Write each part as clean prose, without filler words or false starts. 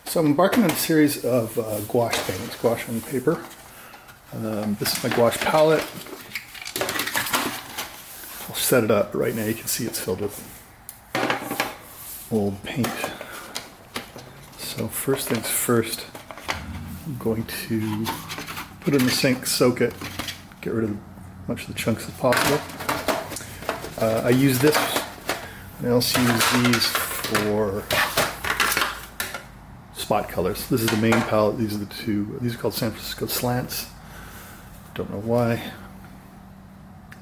So I'm embarking on a series of gouache paintings, gouache on paper. This is my gouache palette. I'll set it up. Right now you can see it's filled with old paint. So first things first, I'm going to put it in the sink, soak it, get rid of as much of the chunks as possible. I use this, I also use these for spot colors. This is the main palette. These are the two. These are called San Francisco slants. Don't know why.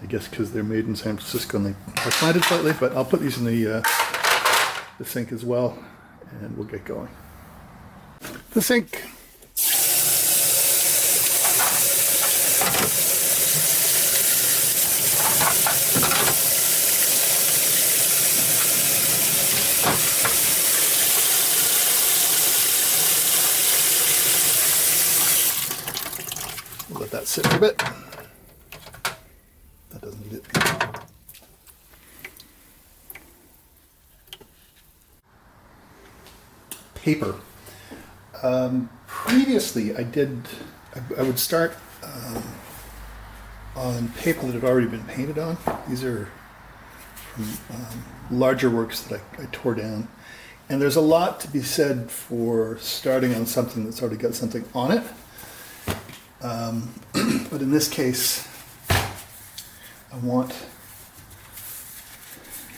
I guess because they're made in San Francisco and they are slanted slightly, but I'll put these in the sink as well, and we'll get going. The sink. We'll let that sit for a bit. That doesn't need it. Paper. Previously, I would start on paper that had already been painted on. These are from larger works that I tore down. And there's a lot to be said for starting on something that's already got something on it. But in this case, I want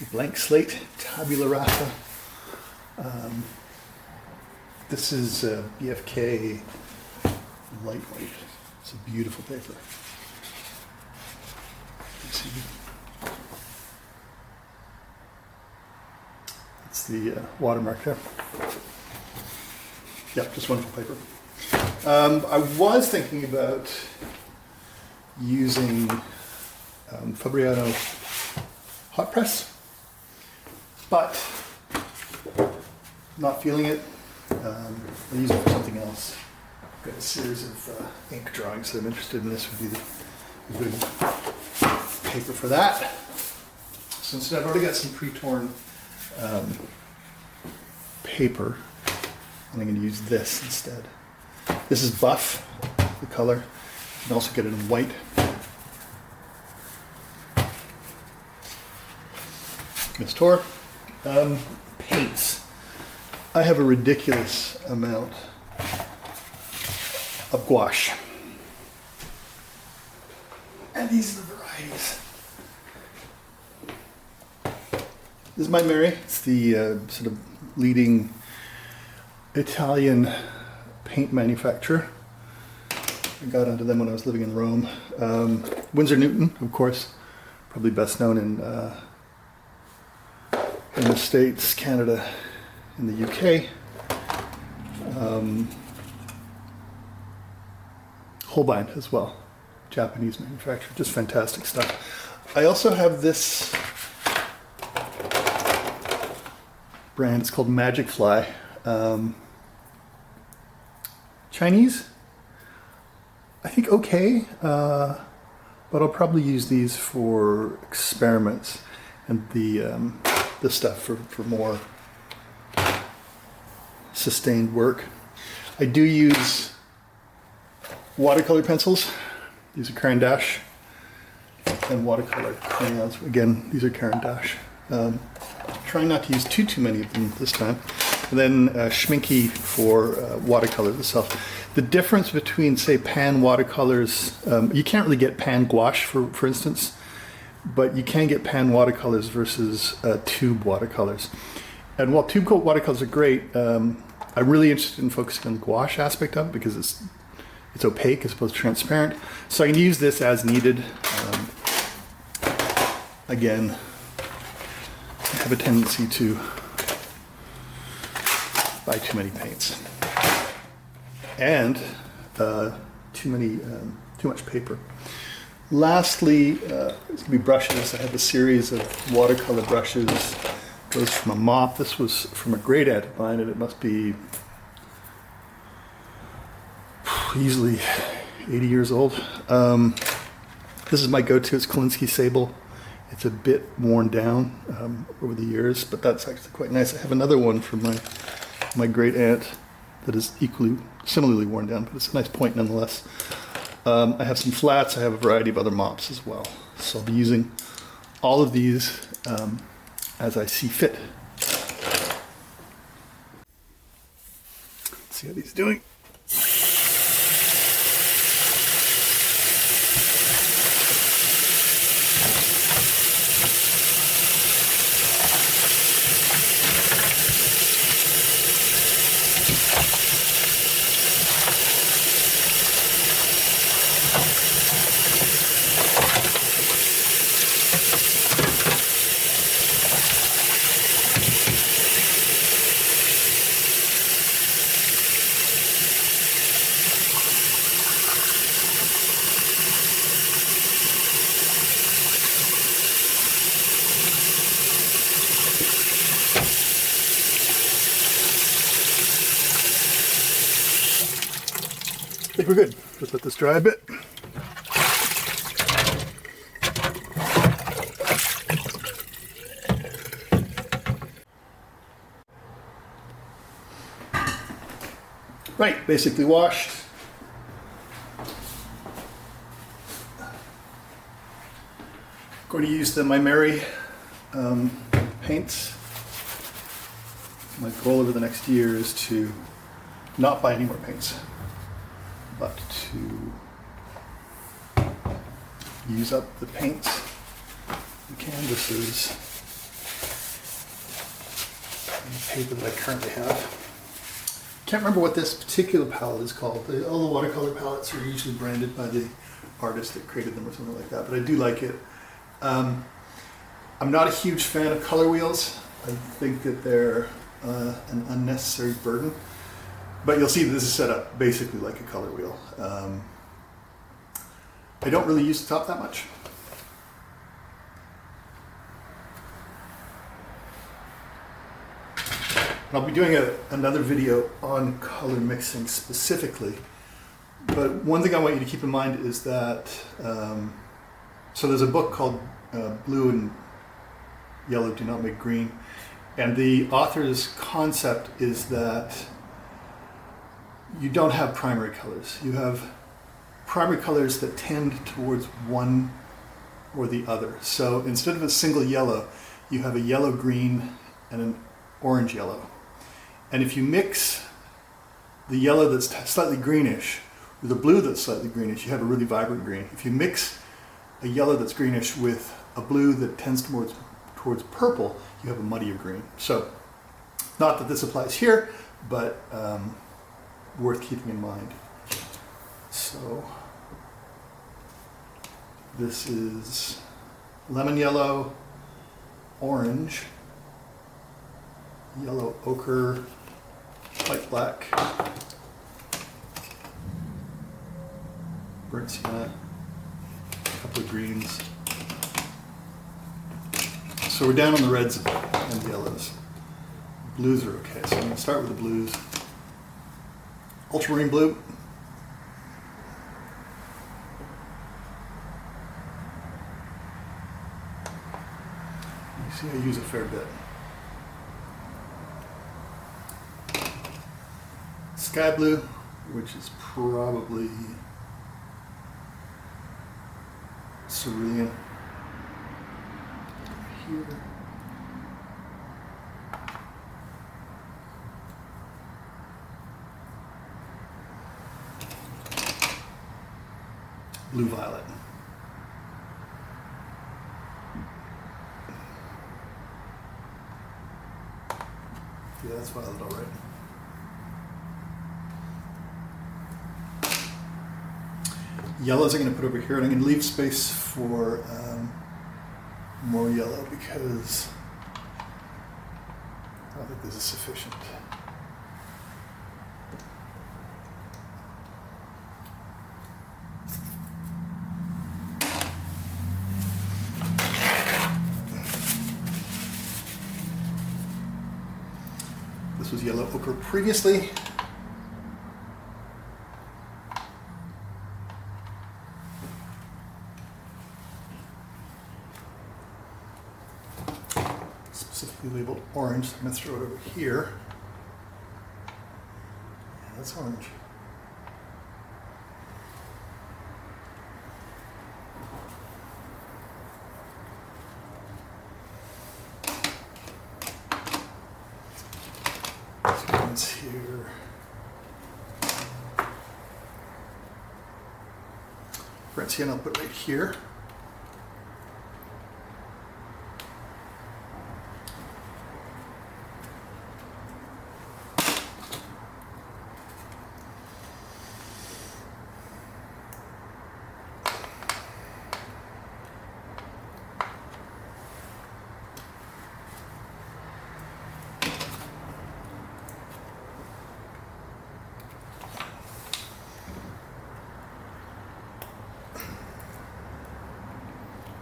a blank slate, tabula rasa. This is BFK lightweight. It's a beautiful paper. Let's see. It's the watermark there. Yeah, just wonderful paper. I was thinking about using Fabriano hot press, but not feeling it. I'll use it for something else. I've got a series of ink drawings that I'm interested in. This would be the good paper for that. Since I've already got some pre-torn paper, I'm going to use this instead. This is buff, the color. You can also get it in white. Miss Tor. Paints. I have a ridiculous amount of gouache. And these are the varieties. This is my Mary. It's the sort of leading Italian paint manufacturer. I got onto them when I was living in Rome. Winsor Newton, of course, probably best known in the States, Canada, and the UK. Holbein as well, Japanese manufacturer, just fantastic stuff. I also have this brand, it's called Magic Fly. Chinese, I think okay, but I'll probably use these for experiments and the stuff for more sustained work. I do use watercolor pencils. These are Caran d'Ache, and watercolor crayons. Again, these are Caran d'Ache. Trying not to use too many of them this time. And then Schminke for watercolors itself. The difference between, say, pan watercolors, you can't really get pan gouache, for instance, but you can get pan watercolors versus tube watercolors. And while tube coat watercolors are great, I'm really interested in focusing on the gouache aspect of it because it's opaque as opposed to transparent. So I can use this as needed. Again, I have a tendency to buy too many paints and too much paper. Lastly, it's gonna be brushes. I have a series of watercolor brushes. Goes from a mop. This was from a great aunt of mine, and it must be easily 80 years old. This is my go-to. It's Kolinsky Sable. It's a bit worn down over the years, but that's actually quite nice. I have another one from my great aunt that is similarly worn down, but it's a nice point nonetheless. I have some flats. I have a variety of other mops as well. So I'll be using all of these as I see fit. Let's see how these are doing. I think we're good. Just let this dry a bit. Right, basically washed. Going to use the My Mary paints. My goal over the next year is to not buy any more paints, but to use up the paints, the canvases, and the paper that I currently have. Can't remember what this particular palette is called. All the watercolor palettes are usually branded by the artist that created them or something like that, but I do like it. I'm not a huge fan of color wheels. I think that they're an unnecessary burden. But you'll see this is set up basically like a color wheel. I don't really use the top that much. I'll be doing another video on color mixing specifically. But one thing I want you to keep in mind is that, so there's a book called Blue and Yellow Do Not Make Green. And the author's concept is that you don't have primary colors. You have primary colors that tend towards one or the other. So instead of a single yellow, you have a yellow green and an orange yellow. And if you mix the yellow that's slightly greenish with a blue that's slightly greenish, you have a really vibrant green. If you mix a yellow that's greenish with a blue that tends towards purple, you have a muddier green. So not that this applies here, but worth keeping in mind. So this is lemon yellow, orange, yellow ochre, light black, burnt sienna, a couple of greens. So we're down on the reds and the yellows. Blues are okay, so I'm going to start with the blues. Ultramarine blue. You see I use a fair bit. Sky blue, which is probably cerulean. Here. Blue violet. Yeah, that's violet, all right. Yellows I'm going to put over here, and I'm going to leave space for more yellow because I think this is sufficient. This was yellow ochre previously. Specifically labeled orange, so I'm going to throw it over here. that's orange. One's here. Francione I'll put right here.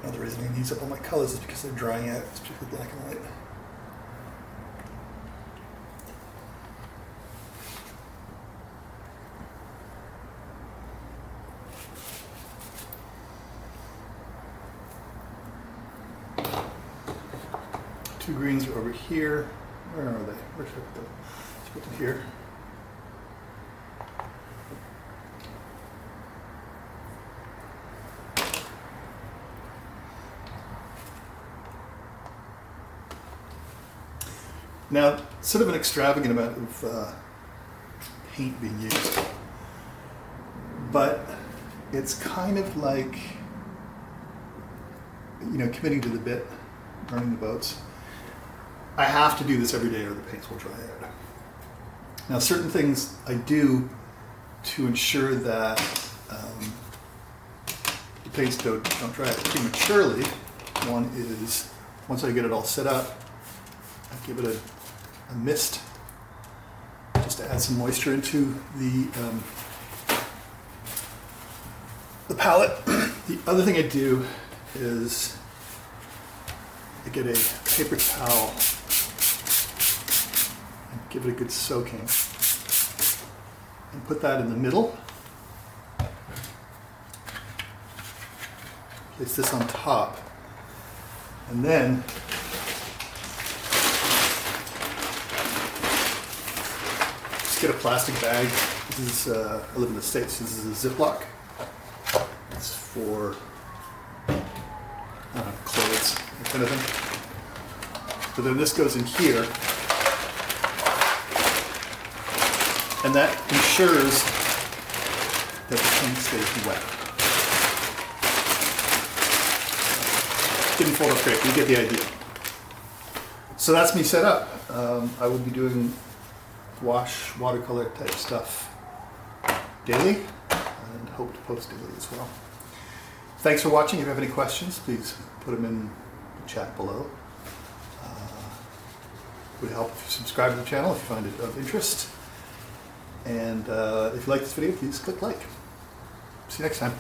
Another reason I use up all my colors is because they're drying out, it's particularly black and white. Two greens are over here. Where are they? Where should I put them? Let's put them here. Now, sort of an extravagant amount of paint being used, but it's kind of like, you know, committing to the bit, burning the boats. I have to do this every day or the paints will dry out. Now, certain things I do to ensure that the paints don't dry out prematurely. One is, once I get it all set up, I give it a mist just to add some moisture into the palette. The other thing I do is I get a paper towel and give it a good soaking and put that in the middle. Place this on top and then get a plastic bag. This is, I live in the States, this is a Ziploc. It's for clothes, that kind of thing. So then this goes in here, and that ensures that the paint stays wet. Didn't fold up great, but you get the idea. So that's me set up. I will be doing gouache, watercolor type stuff daily, and hope to post daily as well. Thanks for watching. If you have any questions, please put them in the chat below. It would help if you subscribe to the channel if you find it of interest. And if you like this video, please click like. See you next time.